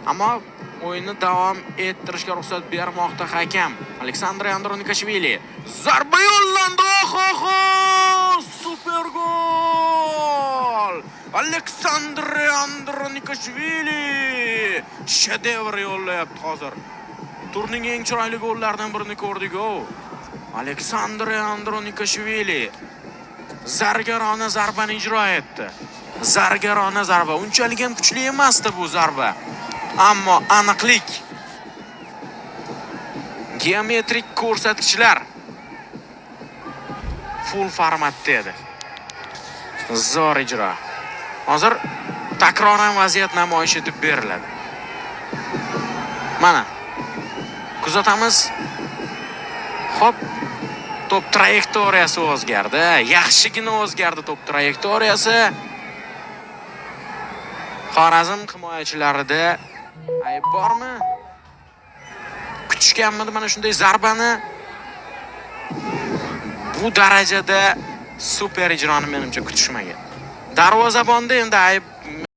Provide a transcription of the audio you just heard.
Ammo o'yinni davom ettirishga ruxsat bermoqda hakam. Aleksandr Andronikashvili. Zarba yo'llandi. Oho! Super gol! Aleksandr Andronikashvili shedevr yo'llayapti hozir. Turning eng chiroyli gollaridan birini ko'rdik-ku. Aleksandr Andronikashvili zargarona zarbani ijro etdi. Zargarona zarba. Unchalik ham kuchli emasdi bu zarba. Ammo aniqlik, geometrik ko'rsatkichlar full formatda edi. Zo'r ijro. Hozir takroran vaziyat namoyish etib beriladi. Mana kuzatamiz. Hop, top trayektoriyasi o'zgardi. Yaxshigina o'zgardi top trayektoriyasi. Xorazm himoyachilarida ayb bormi? Kutishganmidi mana shunday zarbani? Bu darajada super ijroni menimcha kutishmagan. Darvozabonda endi ayb